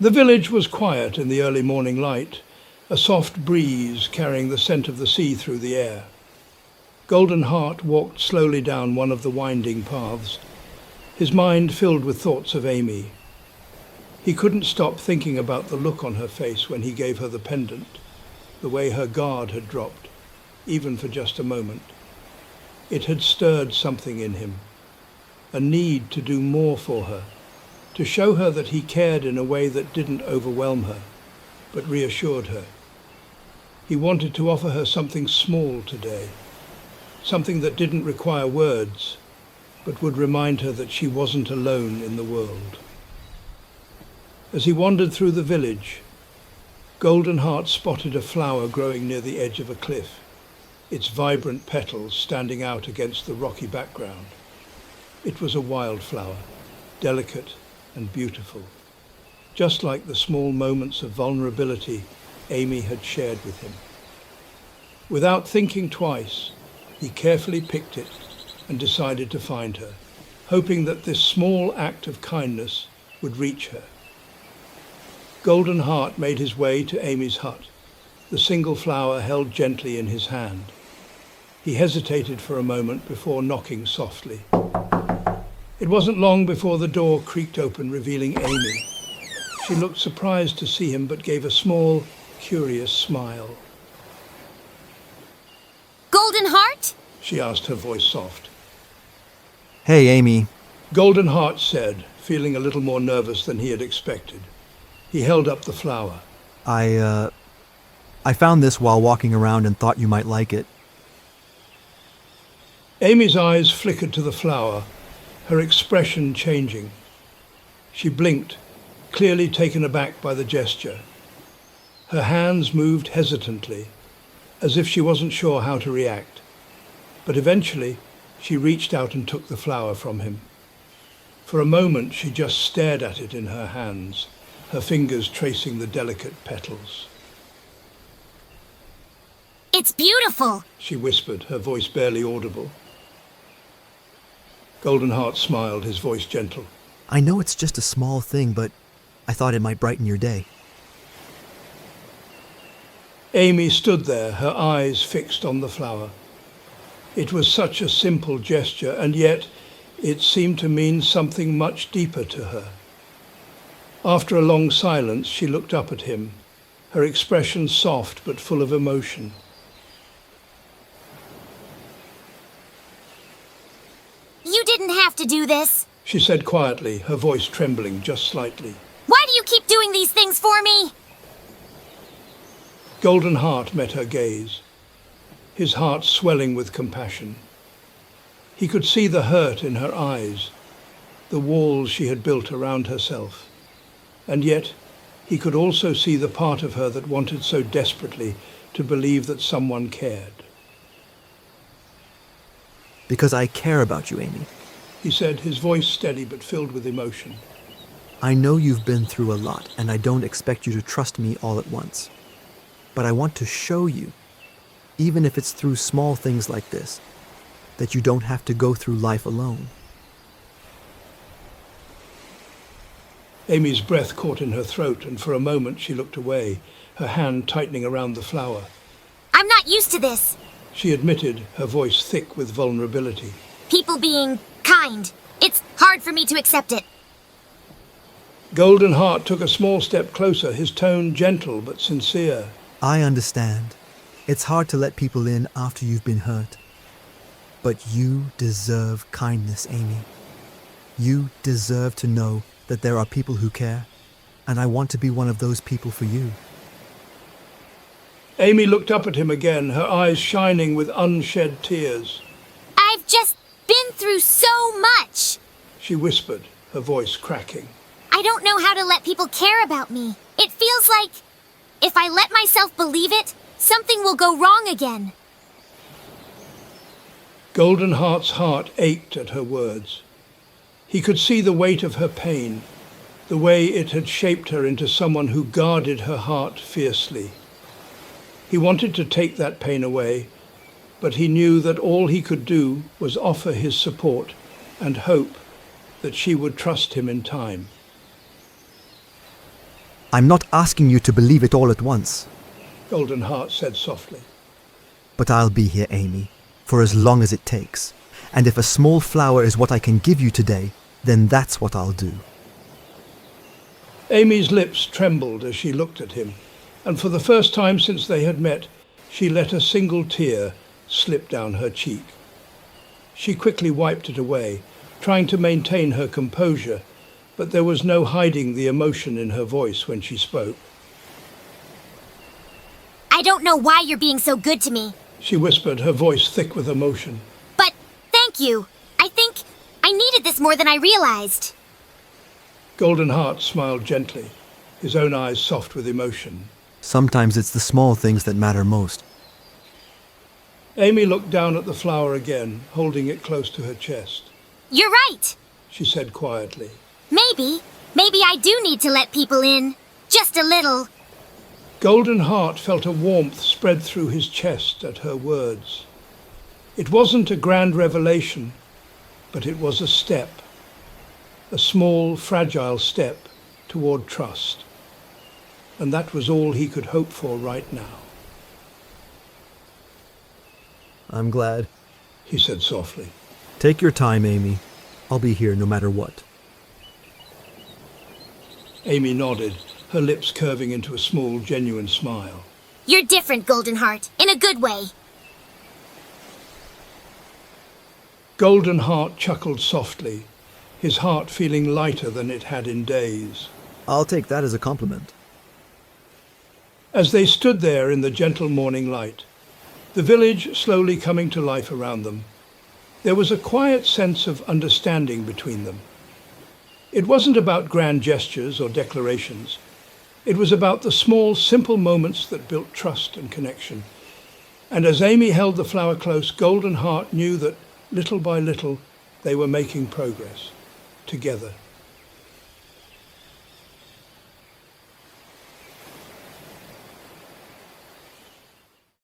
The village was quiet in the early morning light, a soft breeze carrying the scent of the sea through the air. Golden Heart walked slowly down one of the winding paths, his mind filled with thoughts of Amy. He couldn't stop thinking about the look on her face when he gave her the pendant, the way her guard had dropped, even for just a moment. It had stirred something in him, a need to do more for her, to show her that he cared in a way that didn't overwhelm her, but reassured her. He wanted to offer her something small today, something that didn't require words, but would remind her that she wasn't alone in the world. As he wandered through the village, Golden Heart spotted a flower growing near the edge of a cliff, its vibrant petals standing out against the rocky background. It was a wildflower, delicate and beautiful, just like the small moments of vulnerability Amy had shared with him. Without thinking twice, he carefully picked it and decided to find her, hoping that this small act of kindness would reach her. Golden Heart made his way to Amy's hut, the single flower held gently in his hand. He hesitated for a moment before knocking softly. It wasn't long before the door creaked open, revealing Amy. She looked surprised to see him, but gave a small, curious smile. Golden Heart? She asked, her voice soft. Hey, Amy. Golden Heart said, feeling a little more nervous than he had expected. He held up the flower. I found this while walking around and thought you might like it. Amy's eyes flickered to the flower, her expression changing. She blinked, clearly taken aback by the gesture. Her hands moved hesitantly, as if she wasn't sure how to react. But eventually, she reached out and took the flower from him. For a moment, she just stared at it in her hands, her fingers tracing the delicate petals. It's beautiful, She whispered, her voice barely audible. Golden Heart smiled, his voice gentle. I know it's just a small thing, but I thought it might brighten your day. Amy stood there, her eyes fixed on the flower. It was such a simple gesture, and yet it seemed to mean something much deeper to her. After a long silence, she looked up at him, her expression soft but full of emotion. You didn't have to do this. She said quietly, her voice trembling just slightly. Why do you keep doing these things for me? Golden Heart met her gaze, his heart swelling with compassion. He could see the hurt in her eyes, the walls she had built around herself. And yet, he could also see the part of her that wanted so desperately to believe that someone cared. Because I care about you, Amy. He said, his voice steady but filled with emotion. I know you've been through a lot, and I don't expect you to trust me all at once. But I want to show you, even if it's through small things like this, that you don't have to go through life alone. Amy's breath caught in her throat, and for a moment she looked away, her hand tightening around the flower. I'm not used to this. She admitted, her voice thick with vulnerability. People being kind. It's hard for me to accept it. Golden Heart took a small step closer, his tone gentle but sincere. I understand. It's hard to let people in after you've been hurt. But you deserve kindness, Amy. You deserve to know that there are people who care, and I want to be one of those people for you. Amy looked up at him again, her eyes shining with unshed tears. I've just been through so much. She whispered, her voice cracking. I don't know how to let people care about me. It feels like if I let myself believe it, something will go wrong again. Golden Heart's heart ached at her words. He could see the weight of her pain, the way it had shaped her into someone who guarded her heart fiercely. He wanted to take that pain away, but he knew that all he could do was offer his support and hope that she would trust him in time. I'm not asking you to believe it all at once. Golden Heart said softly. But I'll be here, Amy, for as long as it takes. And if a small flower is what I can give you today, then that's what I'll do. Amy's lips trembled as she looked at him, and for the first time since they had met, she let a single tear slip down her cheek. She quickly wiped it away, trying to maintain her composure, but there was no hiding the emotion in her voice when she spoke. I don't know why you're being so good to me, She whispered, her voice thick with emotion. but thank you. I think I needed this more than I realized. Golden Heart smiled gently, his own eyes soft with emotion. Sometimes it's the small things that matter most. Amy looked down at the flower again, holding it close to her chest. You're right. She said quietly. Maybe I do need to let people in. Just a little. Golden Heart felt a warmth spread through his chest at her words. It wasn't a grand revelation, but it was a step. A small, fragile step toward trust. And that was all he could hope for right now. I'm glad. He said softly. Take your time, Amy. I'll be here no matter what. Amy nodded, her lips curving into a small, genuine smile. You're different, Golden Heart, in a good way. Golden Heart chuckled softly, his heart feeling lighter than it had in days. I'll take that as a compliment. As they stood there in the gentle morning light, the village slowly coming to life around them, there was a quiet sense of understanding between them. It wasn't about grand gestures or declarations. It was about the small, simple moments that built trust and connection. And as Amy held the flower close, Golden Heart knew that, little by little, they were making progress, together.